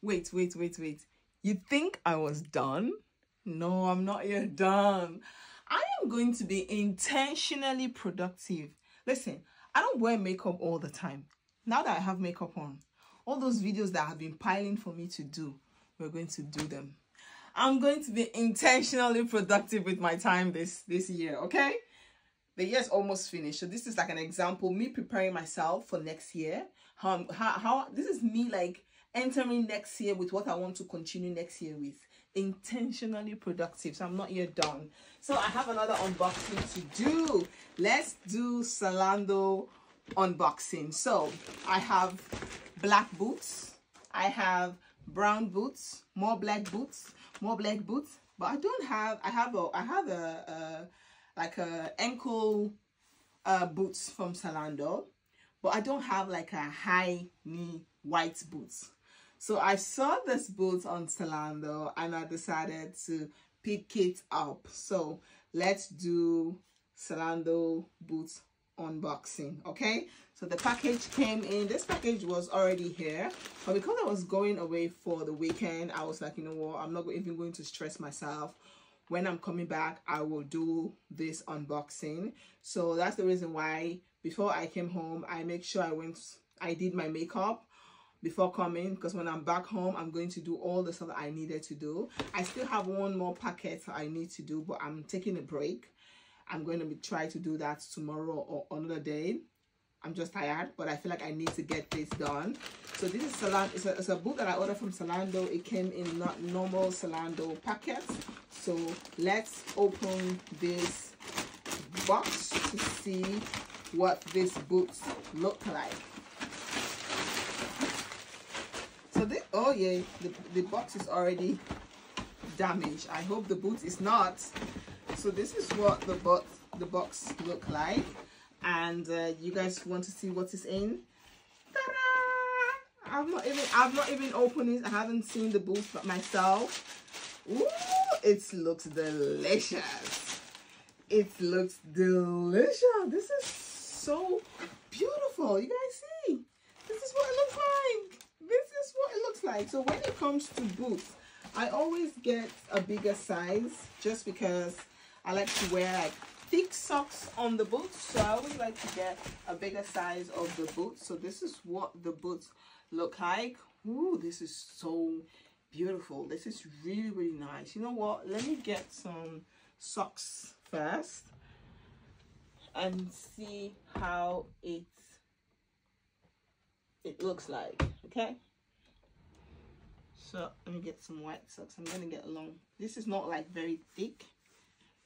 Wait. You think I was done? No, I'm not yet done. I am going to be intentionally productive. Listen, I don't wear makeup all the time. Now that I have makeup on, all those videos that have been piling for me to do, we're going to do them. I'm going to be intentionally productive with my time this year, okay? The year's almost finished, so this is like an example, me preparing myself for next year. How this is me like entering next year with what I want to continue next year with. Intentionally productive. So I'm not yet done. So I have another unboxing to do. Let's do Zalando unboxing. So I have black boots. I have brown boots. More black boots. More black boots. But I don't have. I have a like a ankle boots from Zalando, but I don't have like a high knee white boots. So I saw this boot on Zalando and I decided to pick it up. So let's do Zalando boots unboxing. Okay, so the package came in. This package was already here, but because I was going away for the weekend, I was like, you know what, I'm not even going to stress myself. When I'm coming back, I will do this unboxing. So that's the reason why before I came home, I make sure I did my makeup before coming, because when I'm back home, I'm going to do all the stuff that I needed to do. I still have one more packet I need to do, but I'm taking a break. I'm going to try to do that tomorrow or another day. I'm just tired, but I feel like I need to get this done. So this is Zalando. It's a book that I ordered from Zalando. It came in not normal Zalando packets. So let's open this box to see what these books look like. So oh yeah, the box is already damaged. I hope the boot is not. So this is what the box look like. And you guys want to see what is in? Ta-da! I've not even opened it. I haven't seen the boot myself. Ooh, it looks delicious. It looks delicious. This is so beautiful. You guys see? This is what it looks like. This is what it looks like. So when it comes to boots, I always get a bigger size just because I like to wear like thick socks on the boots, so I always like to get a bigger size of the boots. So this is what the boots look like. Ooh, this is so beautiful. This is really nice. You know what, let me get some socks first and see how it looks like. Okay, so let me get some white socks. I'm gonna get long. This is not like very thick,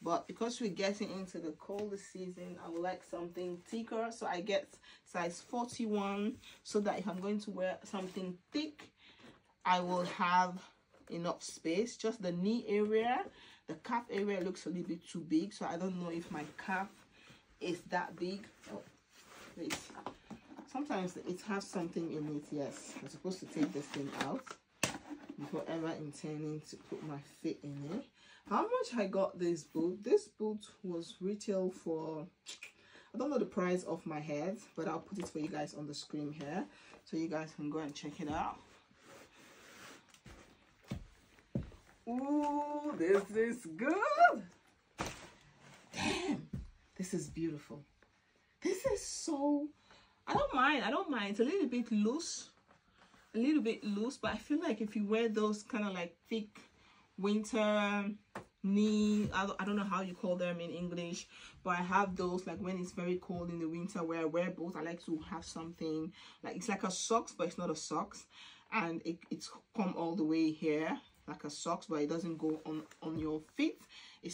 but because we're getting into the colder season, I would like something thicker. So I get size 41 so that if I'm going to wear something thick, I will have enough space. Just the knee area, the calf area looks a little bit too big. So I don't know if my calf is that big. Oh, wait. Sometimes it has something in it. Yes, I'm supposed to take this thing out before ever intending to put my feet in it. How much I got this boot? This boot was retail for, I don't know the price off my head, but I'll put it for you guys on the screen here so you guys can go and check it out. Ooh, this is good. Damn, this is beautiful. This is so, I don't mind. It's a little bit loose, but I feel like if you wear those kind of like thick winter knee, I don't know how you call them in English, but I have those like when it's very cold in the winter where I wear both. I like to have something like, it's like a socks, but it's not a socks, and it's come all the way here like a socks, but it doesn't go on your feet. It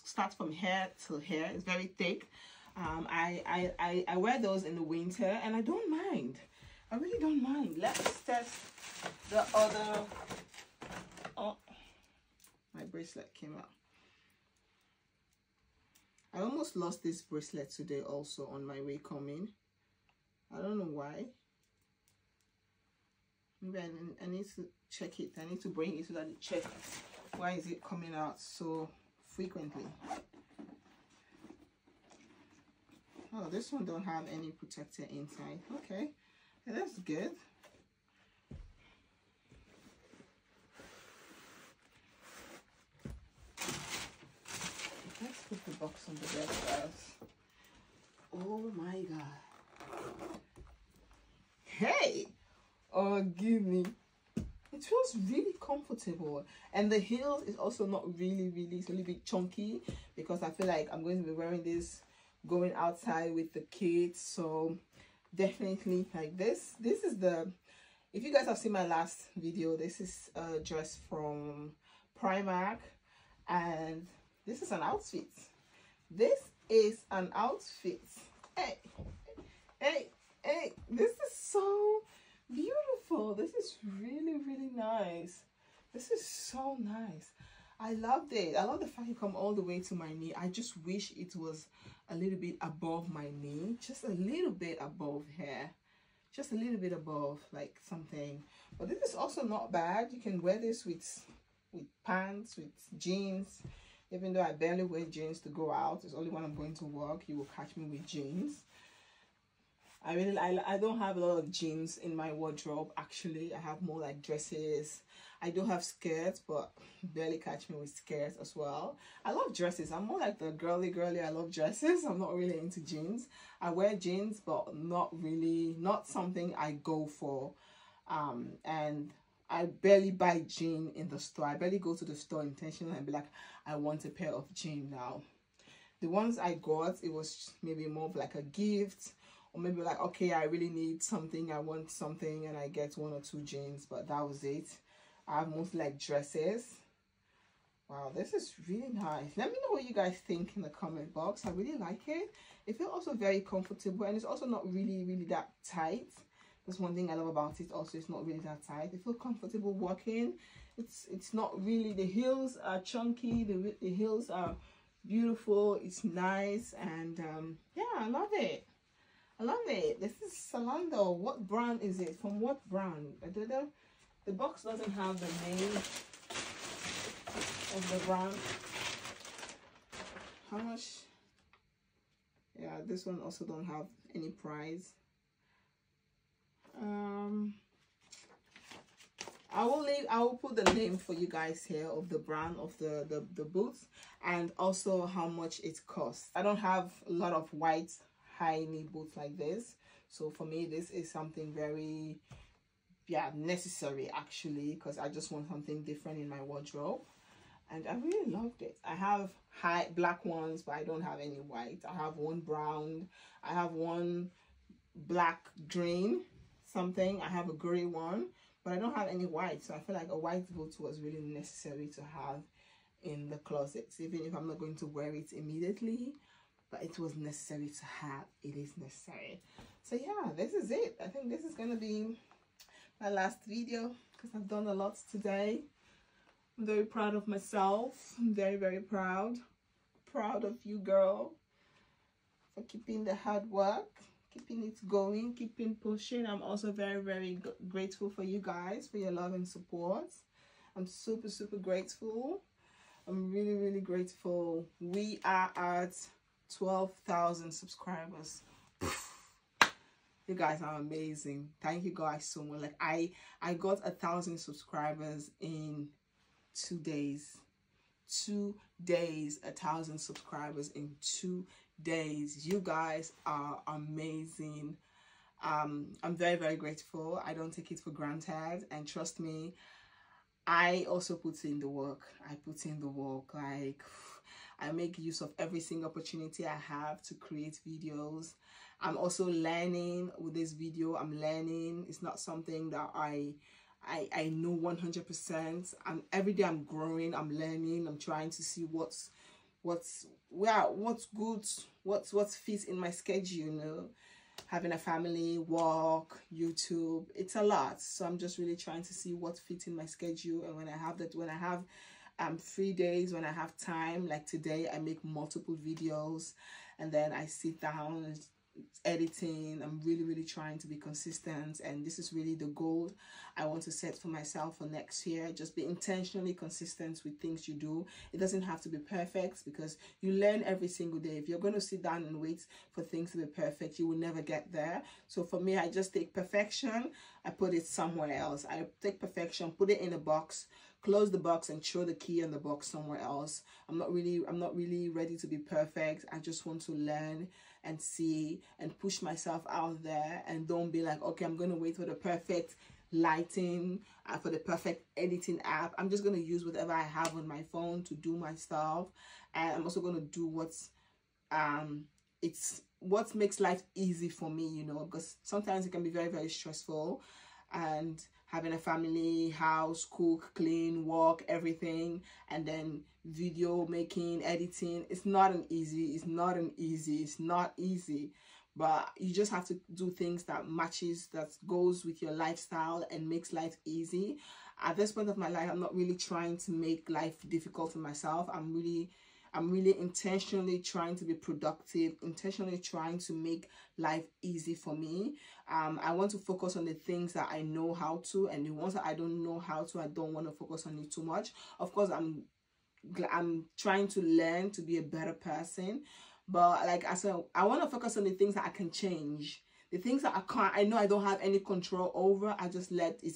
starts from here till here. It's very thick. I wear those in the winter and I don't mind. I really don't mind. Let's test the other. Oh, my bracelet came out. I almost lost this bracelet today also on my way coming. I don't know why. Maybe I need to check it. I need to bring it so that it checks why is it coming out so frequently. Oh, this one don't have any protector inside. Okay, yeah, that's good. unboxing the dress first. Oh my god. Hey! Oh, give me. It feels really comfortable, and the heels is also not really, it's a little bit chunky because I feel like I'm going to be wearing this going outside with the kids. So definitely like this. This is the, if you guys have seen my last video, this is a dress from Primark, and this is an outfit. This is an outfit. Hey, this is so beautiful. This is really nice. This is so nice. I loved it. I love the fact it come all the way to my knee. I just wish it was a little bit above my knee, just a little bit above here, just a little bit above, like something. But this is also not bad. You can wear this with pants, with jeans. Even though I barely wear jeans to go out, it's only when I'm going to work you will catch me with jeans. I don't have a lot of jeans in my wardrobe. Actually, I have more like dresses. I do have skirts, but barely catch me with skirts as well. I love dresses. I'm more like the girly. I love dresses. I'm not really into jeans. I wear jeans, but not really, not something I go for. And I barely buy jeans in the store. I barely go to the store intentionally and be like, I want a pair of jeans now. The ones I got, it was maybe more of like a gift, or maybe like, okay, I really need something, I want something, and I get 1 or 2 jeans, but that was it. I have mostly like dresses. Wow, this is really nice. Let me know what you guys think in the comment box. I really like it. It feels also very comfortable, and it's also not really that tight. That's one thing I love about it. Also, it's not really that tight. It feels comfortable walking. It's not really, the heels are chunky, the heels are beautiful, it's nice, and yeah, I love it. I love it. This is Zalando. What brand is it? From what brand? I don't know. The box doesn't have the name of the brand. How much? Yeah, this one also don't have any price. I will put the name for you guys here of the brand of the boots, and also how much it costs. I don't have a lot of white high knee boots like this, so for me this is something very necessary actually, because I just want something different in my wardrobe, and I really loved it. I have high black ones, but I don't have any white. I have one brown, I have one black green something, I have a gray one, but I don't have any white. So I feel like a white boot was really necessary to have in the closet, even if I'm not going to wear it immediately, but it was necessary to have. It is necessary. So yeah, this is it. I think this is gonna be my last video because I've done a lot today. I'm very proud of myself. I'm very proud of you, girl, for keeping the hard work, keeping it going, keeping pushing. I'm also very grateful for you guys, for your love and support. I'm super grateful. I'm really grateful. We are at 12,000 subscribers. You guys are amazing. Thank you guys so much. Like I got 1,000 subscribers in 2 days. 2 days, 1,000 subscribers in 2 days. You guys are amazing. I'm very grateful. I don't take it for granted, and trust me, I also put in the work. I put in the work. Like, I make use of every single opportunity I have to create videos. I'm also learning with this video. I'm learning. It's not something that I know 100%. Every day I'm growing, I'm learning, I'm trying to see what's good, what fits in my schedule, you know. Having a family, work, YouTube, it's a lot. So I'm just really trying to see what fits in my schedule. And when I have free days, when I have time, like today, I make multiple videos, and then I sit down and editing. I'm really trying to be consistent, and this is really the goal. I want to set for myself for next year. Just be intentionally consistent with things you do. It doesn't have to be perfect, because you learn every single day. If you're going to sit down and wait for things to be perfect, you will never get there. So for me, I just take perfection, I put it somewhere else. I take perfection, put it in a box, close the box, and throw the key in the box somewhere else. I'm not really ready to be perfect. I just want to learn and see and push myself out there, and don't be like, okay, I'm going to wait for the perfect lighting, for the perfect editing app. I'm just going to use whatever I have on my phone to do my stuff. And I'm also going to do what makes life easy for me, you know, because sometimes it can be very, very stressful, and having a family, house, cook, clean, work, everything, and then video making, editing, it's not easy. But you just have to do things that goes with your lifestyle and makes life easy. At this point of my life, I'm not really trying to make life difficult for myself. I'm really intentionally trying to be productive, intentionally trying to make life easy for me. I want to focus on the things that I know how to, and the ones that I don't know how to, I don't want to focus on it too much. Of course, I'm trying to learn to be a better person, but like I said, I want to focus on the things that I can change. The things that I know I don't have any control over, I just let it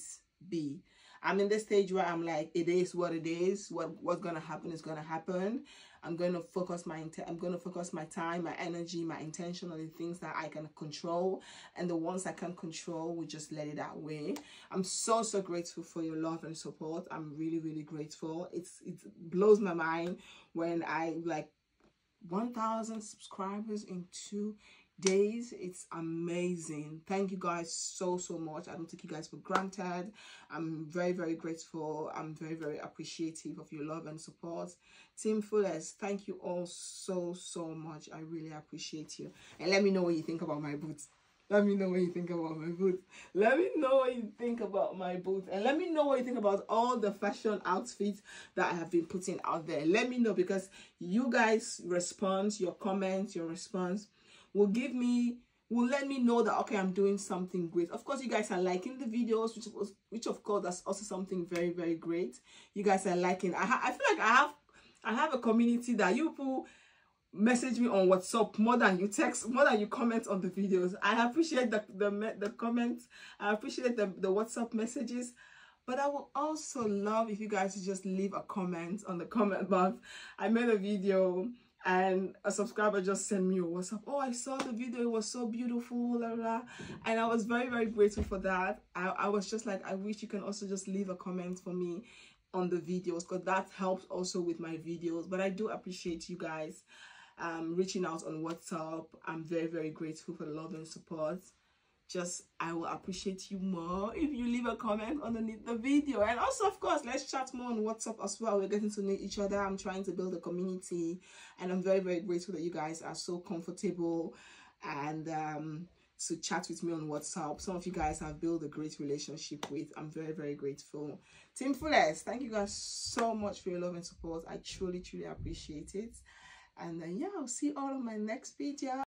be. I'm in this stage where I'm like, it is what it is. What's gonna happen is gonna happen. I'm going to focus my time, my energy, my intention on the things that I can control, and the ones I can't control, we just let it that way. I'm so grateful for your love and support. I'm really grateful. It blows my mind when I like 1,000 subscribers in 2 days. It's amazing. Thank you guys so much. I don't take you guys for granted. I'm very grateful. I'm very appreciative of your love and support. Team Fullest, thank you all so much. I really appreciate you. And let me know what you think about my boots. Let me know what you think about my boots. Let me know what you think about my boots. And let me know what you think about all the fashion outfits that I have been putting out there. Let me know, because you guys' response, your comments, your response will let me know that, okay, I'm doing something great. Of course, you guys are liking the videos, which of course, that's also something very great. You guys are liking. I feel like I have a community that you people message me on WhatsApp more than you text, more than you comment on the videos. I appreciate the comments. I appreciate the WhatsApp messages. But I would also love if you guys just leave a comment on the comment box. I made a video and a subscriber just sent me a WhatsApp. Oh, I saw the video, it was so beautiful, blah, blah. And I was very grateful for that. I was just like, I wish you can also just leave a comment for me on the videos, because that helps also with my videos. But I do appreciate you guys reaching out on WhatsApp. I'm very grateful for the love and support. I will appreciate you more if you leave a comment underneath the video. And also, of course, let's chat more on WhatsApp as well. We're getting to know each other. I'm trying to build a community, and I'm very grateful that you guys are so comfortable and to chat with me on WhatsApp. Some of you guys have built a great relationship with. I'm very grateful. Team Fullest, thank you guys so much for your love and support. I truly appreciate it. And yeah, I'll see you all on my next video.